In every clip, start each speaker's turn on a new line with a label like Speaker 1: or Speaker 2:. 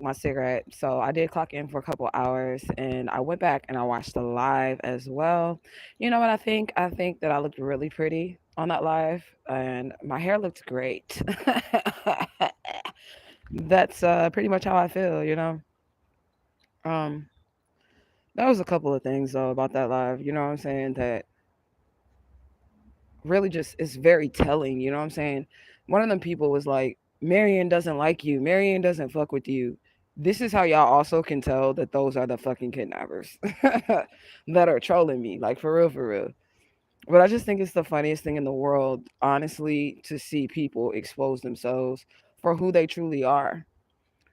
Speaker 1: my cigarette. So I did clock in for a couple hours and I went back and I watched the live as well. You know what I think? I think that I looked really pretty on that live and my hair looked great. That's pretty much how I feel, you know. Um there was a couple of things though about that live, you know what I'm saying, that really just is very telling, you know what I'm saying? One of them people was like, Marion doesn't like you. Marion doesn't fuck with you. This is how y'all also can tell that those are the fucking kidnappers that are trolling me. Like for real, for real. But I just think it's the funniest thing in the world, honestly, to see people expose themselves for who they truly are.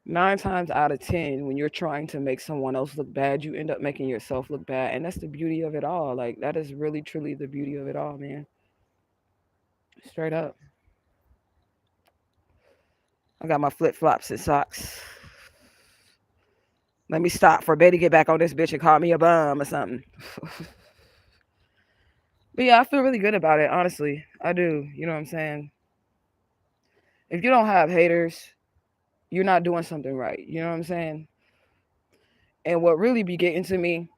Speaker 1: 9 times out of 10, when you're trying to make someone else look bad, you end up making yourself look bad. And that's the beauty of it all. Like, that is really, truly the beauty of it all, man. Straight up. I got my flip flops and socks. Let me stop for Betty get back on this bitch and call me a bum or something. But yeah, I feel really good about it, honestly. I do. You know what I'm saying? If you don't have haters, you're not doing something right. You know what I'm saying? And what really be getting to me,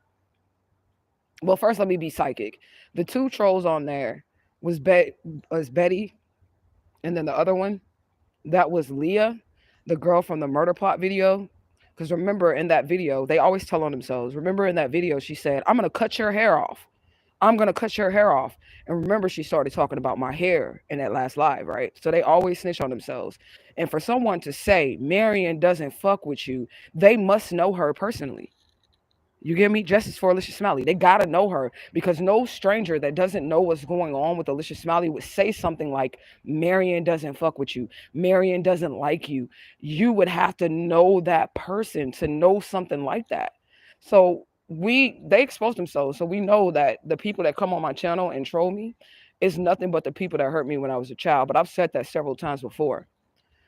Speaker 1: well, first let me be psychic. The two trolls on there was Betty, and then the other one, that was Leah, the girl from the murder plot video. Because remember in that video, they always tell on themselves. Remember in that video, she said, I'm going to cut your hair off. I'm going to cut your hair off. And remember, she started talking about my hair in that last live, right? So they always snitch on themselves. And for someone to say, Marion doesn't fuck with you, they must know her personally. You get me? Justice for Alicia Smiley. They gotta know her because no stranger that doesn't know what's going on with Alicia Smiley would say something like, Marion doesn't fuck with you. Marion doesn't like you. You would have to know that person to know something like that. So they expose themselves. So we know that the people that come on my channel and troll me is nothing but the people that hurt me when I was a child. But I've said that several times before.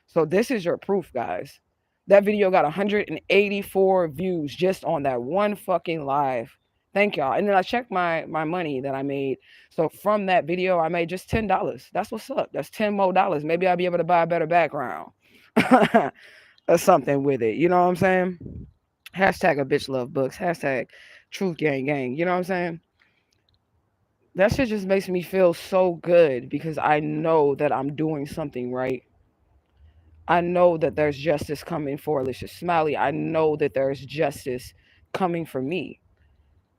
Speaker 1: So this is your proof, guys. That video got 184 views just on that one fucking live. Thank y'all. And then I checked my money that I made. So from that video, I made just $10. That's what's up. That's 10 more dollars. Maybe I'll be able to buy a better background or something with it. You know what I'm saying? Hashtag a bitch love books. Hashtag truth gang gang. You know what I'm saying? That shit just makes me feel so good because I know that I'm doing something right. I know that there's justice coming for Alicia Smiley. I know that there's justice coming for me.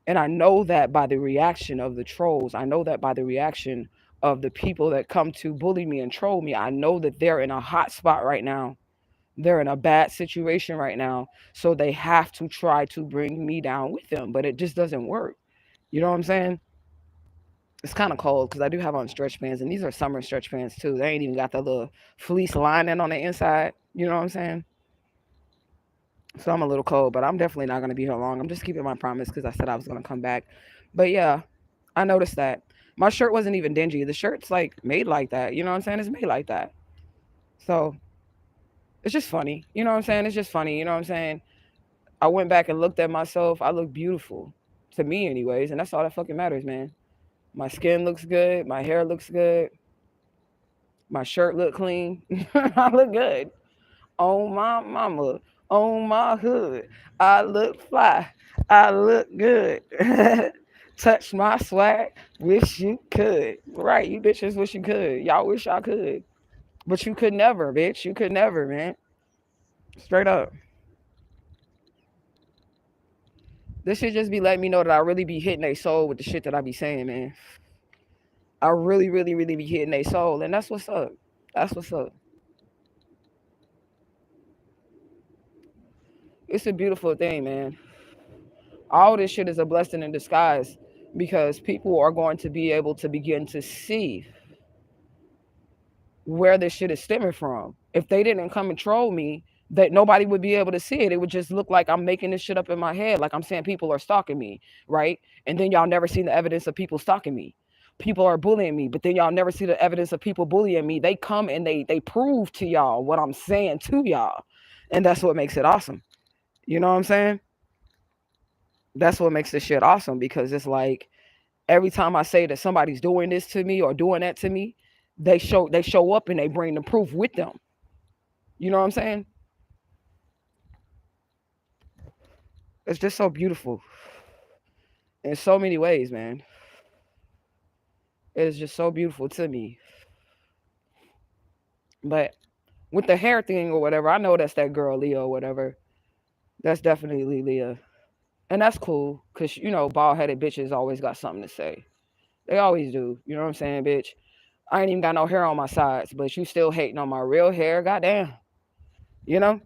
Speaker 1: And I know that by the reaction of the trolls, I know that by the reaction of the people that come to bully me and troll me, I know that they're in a hot spot right now. They're in a bad situation right now. So they have to try to bring me down with them, but it just doesn't work. You know what I'm saying? It's kind of cold because I do have on stretch pants, and these are summer stretch pants too. They ain't even got the little fleece lining on the inside. You know what I'm saying? So I'm a little cold, but I'm definitely not going to be here long. I'm just keeping my promise because I said I was going to come back. But yeah, I noticed that. My shirt wasn't even dingy. The shirt's like made like that. You know what I'm saying? It's made like that. So it's just funny. You know what I'm saying? It's just funny. You know what I'm saying? I went back and looked at myself. I look beautiful to me, anyways. And that's all that fucking matters, man. My skin looks good. My hair looks good. My shirt look clean. I look good. On my mama, on my hood. I look fly. I look good. Touch my swag. Wish you could. Right, you bitches wish you could. Y'all wish y'all could. But you could never, bitch. You could never, man. Straight up. This should just be letting me know that I really be hitting a soul with the shit that I be saying, man. I really, really, really be hitting a soul. And that's what's up. That's what's up. It's a beautiful thing, man. All this shit is a blessing in disguise because people are going to be able to begin to see where this shit is stemming from. If they didn't come and troll me, that nobody would be able to see it. It would just look like I'm making this shit up in my head, like I'm saying people are stalking me, right? And then y'all never seen the evidence of people stalking me. People are bullying me, but then y'all never see the evidence of people bullying me. They come and they prove to y'all what I'm saying to y'all. And that's what makes it awesome. You know what I'm saying? That's what makes this shit awesome because it's like every time I say that somebody's doing this to me or doing that to me, they show up and they bring the proof with them. You know what I'm saying? It's just so beautiful in so many ways, man. It is just so beautiful to me. But with the hair thing or whatever, I know that's that girl Leah or whatever. That's definitely Leah. And that's cool, because, bald headed bitches always got something to say. They always do. You know what I'm saying, bitch? I ain't even got no hair on my sides, but you still hating on my real hair. Goddamn. You know?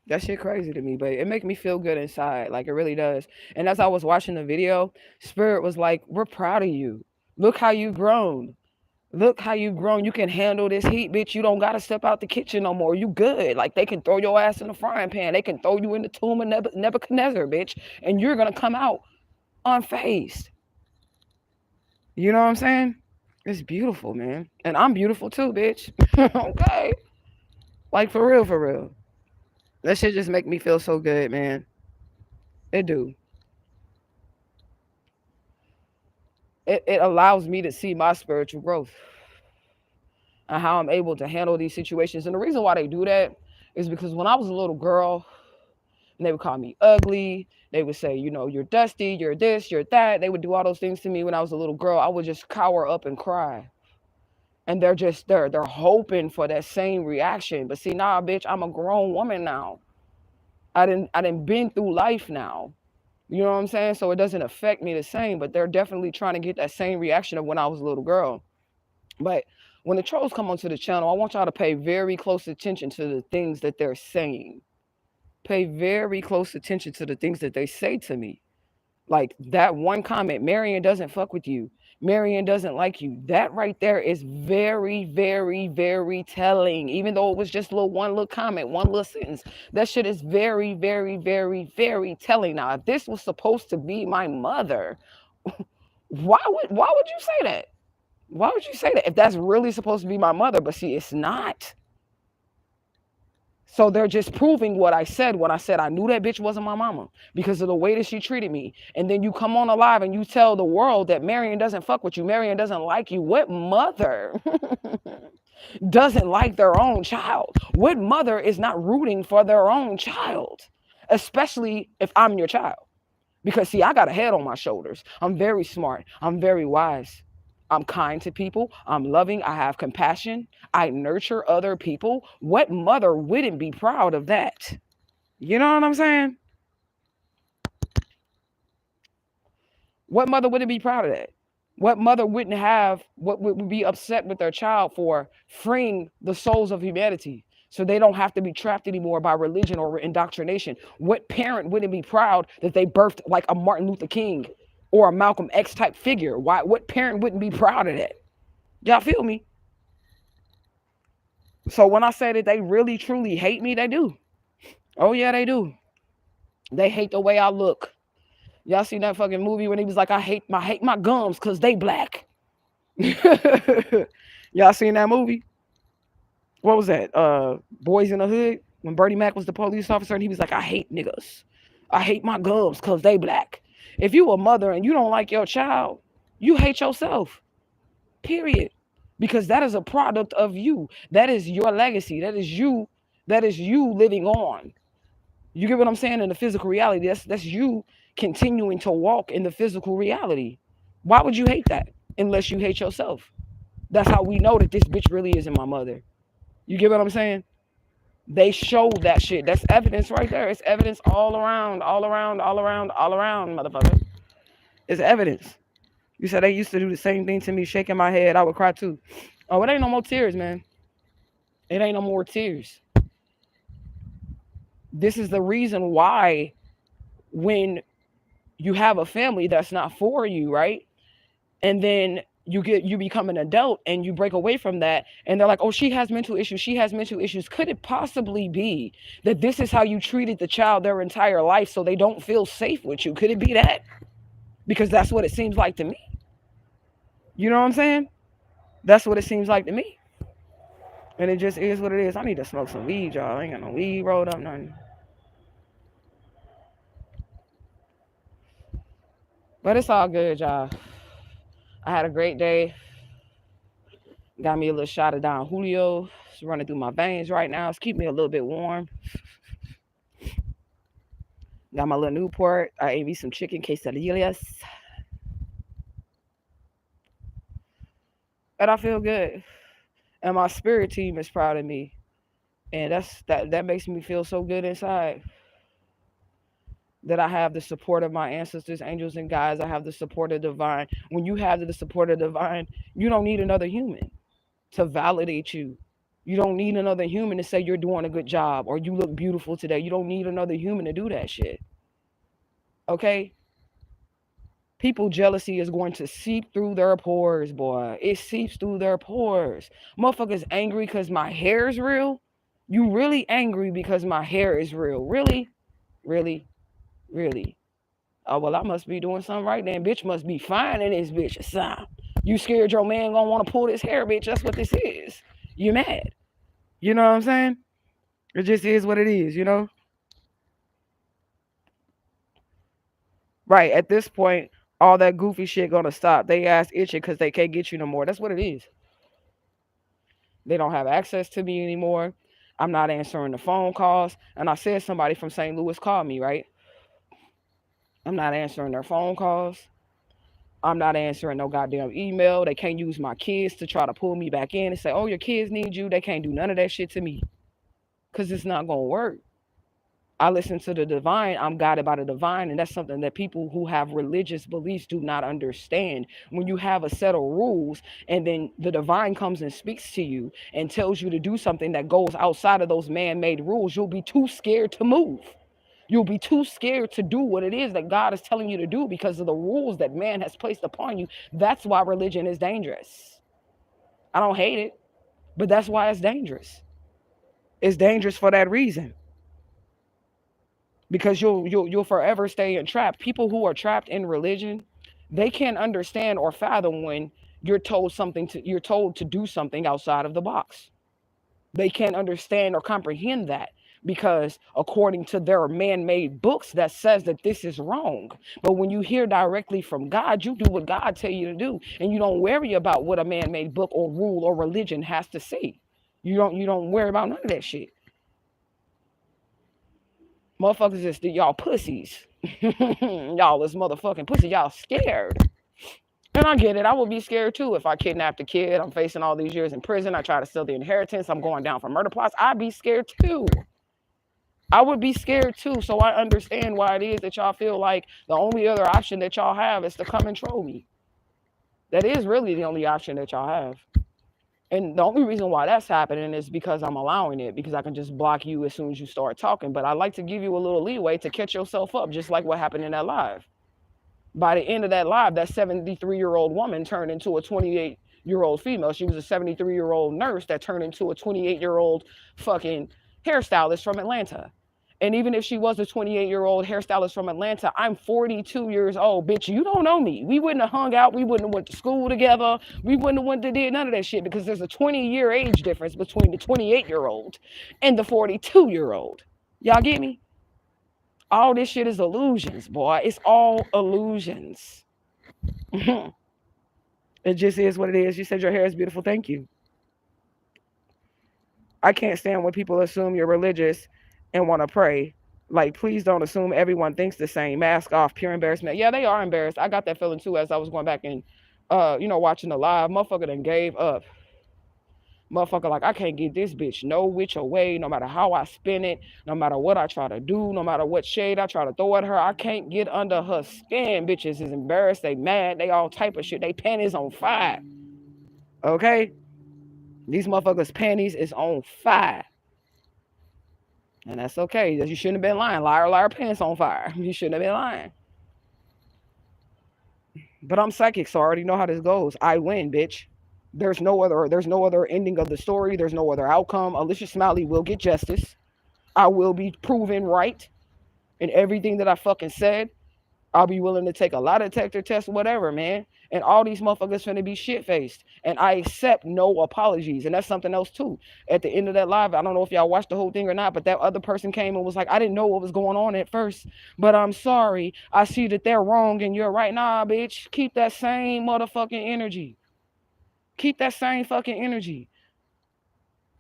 Speaker 1: That shit crazy to me, but it make me feel good inside. Like, it really does. And as I was watching the video, Spirit was like, we're proud of you. Look how you grown. Look how you grown. You can handle this heat, bitch. You don't got to step out the kitchen no more. You good. Like, they can throw your ass in the frying pan. They can throw you in the tomb of Nebuchadnezzar, bitch. And you're going to come out unfazed. You know what I'm saying? It's beautiful, man. And I'm beautiful too, bitch. Okay. Like, for real, for real. That shit just make me feel so good, man. It do. It allows me to see my spiritual growth and how I'm able to handle these situations. And the reason why they do that is because when I was a little girl, and they would call me ugly. They would say, you're dusty, you're this, you're that. They would do all those things to me when I was a little girl. I would just cower up and cry. And they're hoping for that same reaction. But see, nah, bitch, I'm a grown woman now. I didn't been through life now. You know what I'm saying? So it doesn't affect me the same, but they're definitely trying to get that same reaction of when I was a little girl. But when the trolls come onto the channel, I want y'all to pay very close attention to the things that they're saying. Pay very close attention to the things that they say to me. Like that one comment, Marion doesn't fuck with you. Marion doesn't like you. That right there is very, very, very telling. Even though it was just one little comment, one little sentence, that shit is very, very, very, very telling. Now, if this was supposed to be my mother, why would you say that? Why would you say that if that's really supposed to be my mother? But see, it's not. So they're just proving what I said when I said I knew that bitch wasn't my mama because of the way that she treated me. And then you come on alive and you tell the world that Marion doesn't fuck with you. Marion doesn't like you. What mother doesn't like their own child? What mother is not rooting for their own child? Especially if I'm your child. Because see, I got a head on my shoulders. I'm very smart. I'm very wise. I'm kind to people. I'm loving. I have compassion. I nurture other people. What mother wouldn't be proud of that? You know what I'm saying? What mother wouldn't be proud of that? What mother would be upset with their child for freeing the souls of humanity so they don't have to be trapped anymore by religion or indoctrination? What parent wouldn't be proud that they birthed like a Martin Luther King or a Malcolm X type figure? What parent wouldn't be proud of that? Y'all feel me? So when I say that they really truly hate me, they do. Oh yeah, they do. They hate the way I look. Y'all seen that fucking movie when he was like, I hate my gums because they black. Y'all seen that movie? What was that? Boys in the Hood? When Bernie Mac was the police officer and he was like, I hate niggas. I hate my gums because they black. If you a mother and you don't like your child, you hate yourself. Period. Because that is a product of you. That is your legacy. That is you living on. You get what I'm saying? In the physical reality, that's you continuing to walk in the physical reality. Why would you hate that unless you hate yourself? That's how we know that this bitch really isn't my mother. You get what I'm saying? They show that shit. That's evidence right there. It's evidence all around, motherfucker. It's evidence. You said they used to do the same thing to me, shaking my head. I would cry too. Oh, it ain't no more tears, man. It ain't no more tears. This is the reason why when you have a family that's not for you, right? And then you become an adult and you break away from that and they're like, oh, she has mental issues. Could it possibly be that this is how you treated the child their entire life so they don't feel safe with you? Could it be that? Because that's what it seems like to me. You know what I'm saying? That's what it seems like to me. And it just is what it is. I need to smoke some weed, y'all. I ain't got no weed rolled up, nothing. But it's all good, y'all. I had a great day. Got me a little shot of Don Julio. It's running through my veins right now. It's keeping me a little bit warm. Got my little Newport. I ate me some chicken quesadillas. And I feel good. And my spirit team is proud of me. And that makes me feel so good inside. That I have the support of my ancestors, angels, and guides. I have the support of divine. When you have the support of divine, you don't need another human to validate you. You don't need another human to say you're doing a good job or you look beautiful today. You don't need another human to do that shit. Okay? People jealousy is going to seep through their pores, boy. It seeps through their pores. Motherfuckers angry because my hair is real. You really angry because my hair is real. Really? Really? Really? Oh, well, I must be doing something right then. Bitch must be fine in this bitch. Son. You scared your man gonna want to pull his hair, bitch. That's what this is. You mad. You know what I'm saying? It just is what it is, you know? Right. At this point, all that goofy shit gonna stop. They ass itching because they can't get you no more. That's what it is. They don't have access to me anymore. I'm not answering the phone calls. And I said somebody from St. Louis called me, right? I'm not answering their phone calls. I'm not answering no goddamn email. They can't use my kids to try to pull me back in and say, oh, your kids need you. They can't do none of that shit to me because it's not going to work. I listen to the divine. I'm guided by the divine. And that's something that people who have religious beliefs do not understand. When you have a set of rules and then the divine comes and speaks to you and tells you to do something that goes outside of those man-made rules, you'll be too scared to move. You'll be too scared to do what it is that God is telling you to do because of the rules that man has placed upon you. That's why religion is dangerous. I don't hate it, but that's why it's dangerous. It's dangerous for that reason. Because you'll forever stay entrapped. People who are trapped in religion, they can't understand or fathom when you're told to do something outside of the box. They can't understand or comprehend that because according to their man-made books that says that this is wrong. But when you hear directly from God, you do what God tell you to do, and you don't worry about what a man-made book or rule or religion has to say. You don't worry about none of that shit. Motherfuckers just y'all pussies. Y'all is motherfucking pussy. Y'all scared. And I get it. I would be scared too if I kidnapped a kid. I'm facing all these years in prison. I try to steal the inheritance. I'm going down for murder plots. I'd be scared too. I would be scared too. So I understand why it is that y'all feel like the only other option that y'all have is to come and troll me. That is really the only option that y'all have. And the only reason why that's happening is because I'm allowing it, because I can just block you as soon as you start talking. But I like to give you a little leeway to catch yourself up, just like what happened in that live. By the end of that live, that 73-year-old woman turned into a 28-year-old female. She was a 73-year-old nurse that turned into a 28-year-old fucking hairstylist from Atlanta. And even if she was a 28-year-old hairstylist from Atlanta, I'm 42 years old. Bitch, you don't know me. We wouldn't have hung out. We wouldn't have went to school together. We wouldn't have went to did none of that shit because there's a 20-year age difference between the 28-year-old and the 42-year-old. Y'all get me? All this shit is illusions, boy. It's all illusions. It just is what it is. You said your hair is beautiful. Thank you. I can't stand when people assume you're religious and want to pray. Like, please don't assume everyone thinks the same. Mask off, pure embarrassment. Yeah, they are embarrassed. I got that feeling too as I was going back and, watching the live. Motherfucker done gave up. Motherfucker, like, I can't get this bitch no which way, no matter how I spin it, no matter what I try to do, no matter what shade I try to throw at her. I can't get under her skin. Bitches is embarrassed. They mad. They all type of shit. They panties on fire. Okay? These motherfuckers' panties is on fire. And that's okay. You shouldn't have been lying. Liar, liar, pants on fire. You shouldn't have been lying. But I'm psychic, so I already know how this goes. I win, bitch. There's no other ending of the story. There's no other outcome. Alicia Smiley will get justice. I will be proven right in everything that I fucking said. I'll be willing to take a lie detector test, whatever, man. And all these motherfuckers finna be shit-faced. And I accept no apologies. And that's something else, too. At the end of that live, I don't know if y'all watched the whole thing or not, but that other person came and was like, I didn't know what was going on at first, but I'm sorry. I see that they're wrong and you're right. Nah, bitch. Keep that same motherfucking energy. Keep that same fucking energy.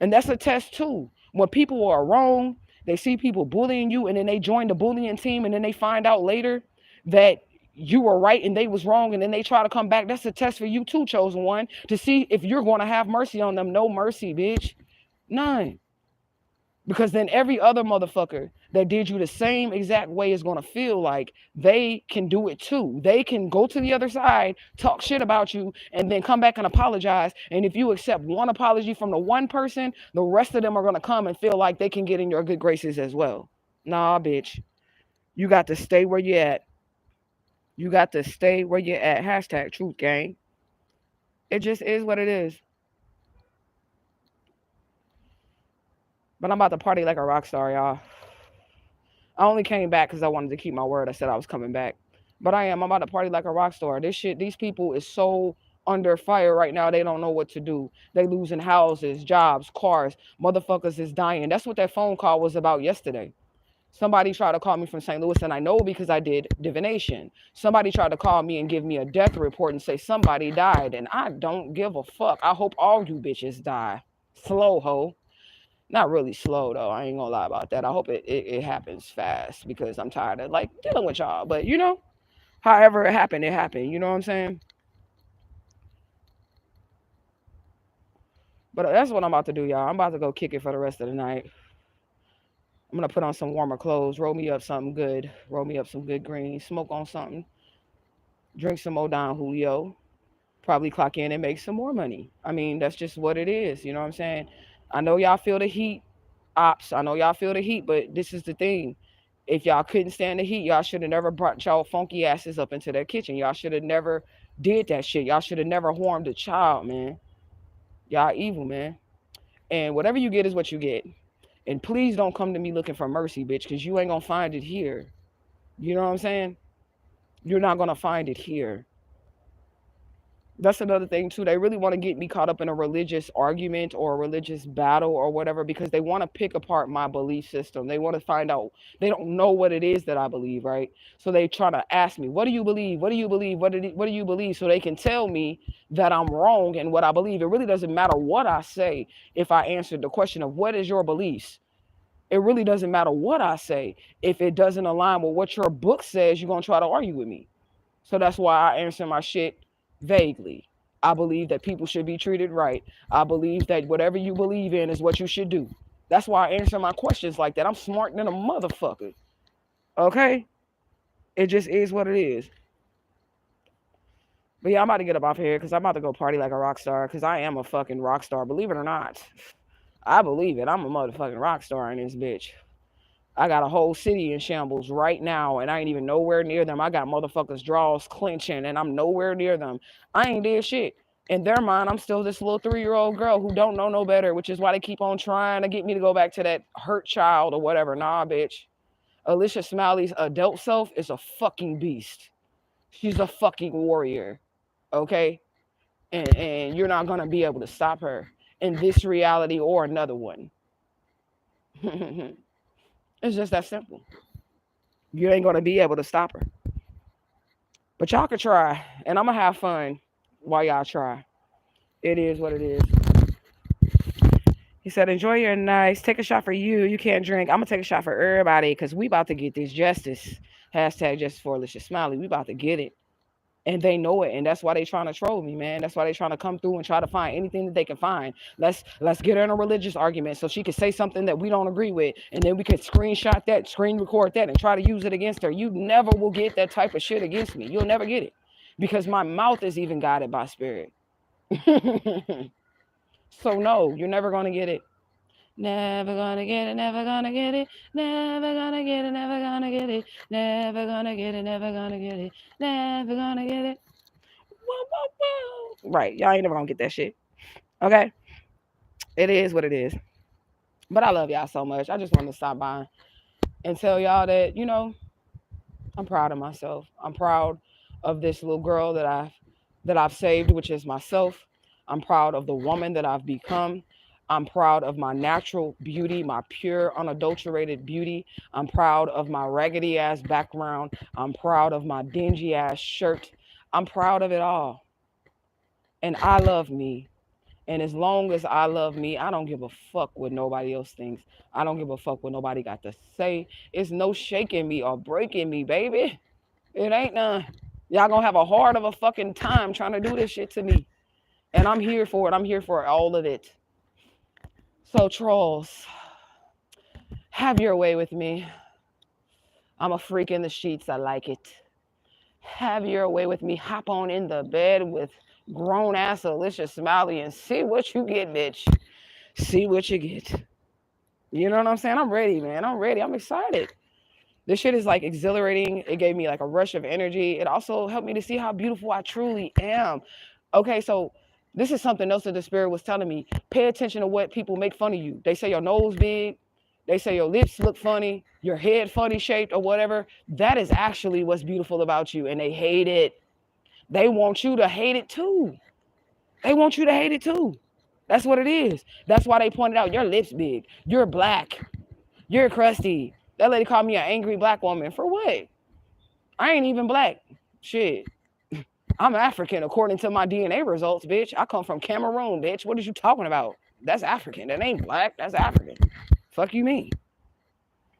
Speaker 1: And that's a test, too. When people are wrong They see people bullying you, and then they join the bullying team, and then they find out later that you were right and they was wrong, and then they try to come back. That's a test for you too, chosen one, to see if you're going to have mercy on them. No mercy, bitch. None. Because then every other motherfucker that did you the same exact way is going to feel like they can do it too. They can go to the other side, talk shit about you, and then come back and apologize. And if you accept one apology from the one person, the rest of them are going to come and feel like they can get in your good graces as well. Nah, bitch. You got to stay where you at. You got to stay where you at. Hashtag truth gang. It just is what it is. But I'm about to party like a rock star, y'all. I only came back because I wanted to keep my word. I said I was coming back. But I am. I'm about to party like a rock star. This shit, these people is so under fire right now. They don't know what to do. They losing houses, jobs, cars. Motherfuckers is dying. That's what that phone call was about yesterday. Somebody tried to call me from St. Louis, and I know because I did divination. Somebody tried to call me and give me a death report and say somebody died, and I don't give a fuck. I hope all you bitches die. Slow ho. Not really slow though. I ain't gonna lie about that. I hope it happens fast because I'm tired of like dealing with y'all. But you know, however it happened, it happened. You know what I'm saying? But that's what I'm about to do, y'all. I'm about to go kick it for the rest of the night. I'm gonna put on some warmer clothes, roll me up something good, roll me up some good green, smoke on something, drink some more Don Julio, probably clock in and make some more money. I mean, that's just what it is. You know what I'm saying? I know y'all feel the heat, ops. I know y'all feel the heat, but this is the thing. If y'all couldn't stand the heat, y'all should have never brought y'all funky asses up into their kitchen. Y'all should have never did that shit. Y'all should have never harmed a child, man. Y'all evil, man. And whatever you get is what you get. And please don't come to me looking for mercy, bitch, because you ain't gonna find it here. You know what I'm saying? You're not gonna find it here. That's another thing too. They really want to get me caught up in a religious argument or a religious battle or whatever because they want to pick apart my belief system. They want to find out. They don't know what it is that I believe, right? So they try to ask me, "What do you believe? What do you believe? What do you believe?" So they can tell me that I'm wrong in what I believe. It really doesn't matter what I say if I answer the question of what is your beliefs. It really doesn't matter what I say if it doesn't align with what your book says. You're gonna try to argue with me. So that's why I answer my shit vaguely. I believe that people should be treated right. I believe that whatever you believe in is what you should do. That's why I answer my questions like that. I'm smart than a motherfucker. Okay? It just is what it is. But yeah, I'm about to get up off here because I'm about to go party like a rock star because I am a fucking rock star. Believe it or not. I believe it. I'm a motherfucking rock star in this bitch. I got a whole city in shambles right now, and I ain't even nowhere near them. I got motherfuckers' draws clenching, and I'm nowhere near them. I ain't did shit. In their mind, I'm still this little 3-year-old girl who don't know no better, which is why they keep on trying to get me to go back to that hurt child or whatever. Nah, bitch. Alicia Smiley's adult self is a fucking beast. She's a fucking warrior, okay? And you're not gonna be able to stop her in this reality or another one. It's just that simple. You ain't gonna be able to stop her. But y'all can try, and I'm gonna have fun while y'all try. It is what it is. He said, "Enjoy your nights. Take a shot for you. You can't drink. I'm gonna take a shot for everybody because we about to get this justice. Hashtag justice for Alicia Smiley. We about to get it, and they know it, and that's why they trying to troll me, man. That's why they trying to come through and try to find anything that they can find. Let's get her in a religious argument so she can say something that we don't agree with, and then we can screenshot that, screen record that, and try to use it against her. You never will get that type of shit against me. You'll never get it because my mouth is even guided by spirit." So no, you're never gonna get it. Never gonna get it, never gonna get it, never gonna get it, never gonna get it, never gonna get it, never gonna get it, never gonna get it. Whoa, whoa, whoa. Right, y'all ain't never gonna get that shit. Okay, it is what it is. But I love y'all so much. I just wanted to stop by and tell y'all that I'm proud of myself. I'm proud of this little girl that I've saved, which is myself. I'm proud of the woman that I've become. I'm proud of my natural beauty, my pure, unadulterated beauty. I'm proud of my raggedy ass background. I'm proud of my dingy ass shirt. I'm proud of it all. And I love me. And as long as I love me, I don't give a fuck what nobody else thinks. I don't give a fuck what nobody got to say. It's no shaking me or breaking me, baby. It ain't none. Y'all gonna have a hard of a fucking time trying to do this shit to me. And I'm here for it. I'm here for all of it. So, trolls, have your way with me. I'm a freak in the sheets. I like it. Have your way with me. Hop on in the bed with grown ass Alicia Smiley and see what you get, bitch. See what you get. You know what I'm saying? I'm ready, man. I'm ready. I'm excited. This shit is like exhilarating. It gave me like a rush of energy. It also helped me to see how beautiful I truly am. Okay, so this is something else that the spirit was telling me. Pay attention to what people make fun of you. They say your nose big. They say your lips look funny, your head funny shaped or whatever. That is actually what's beautiful about you. And they hate it. They want you to hate it too. They want you to hate it too. That's what it is. That's why they pointed out your lips big. You're black. You're crusty. That lady called me an angry black woman. For what? I ain't even black. Shit. I'm African according to my DNA results, bitch. I come from Cameroon, bitch. What are you talking about? That's African. That ain't black. That's African. Fuck you mean?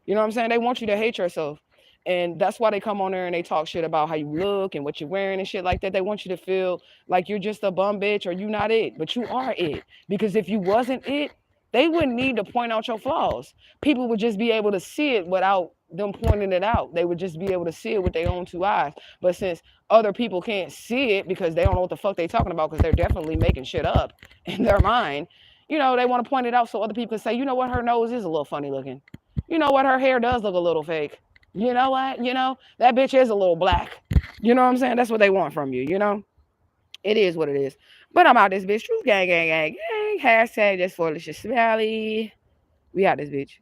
Speaker 1: You know what I'm saying? They want you to hate yourself. And that's why they come on there and they talk shit about how you look and what you're wearing and shit like that. They want you to feel like you're just a bum bitch or you not it. But you are it. Because if you wasn't it, they wouldn't need to point out your flaws. People would just be able to see it without them pointing it out. They would just be able to see it with their own two eyes. But since other people can't see it because they don't know what the fuck they talking about because they're definitely making shit up in their mind, you know, they want to point it out so other people can say, you know what, her nose is a little funny looking. You know what, her hair does look a little fake. You know what, that bitch is a little black. You know what I'm saying? That's what they want from you. It is what it is. But I'm out this bitch. Truth gang, gang, gang, gang. Hashtag just for Alicia Smiley. We out this bitch.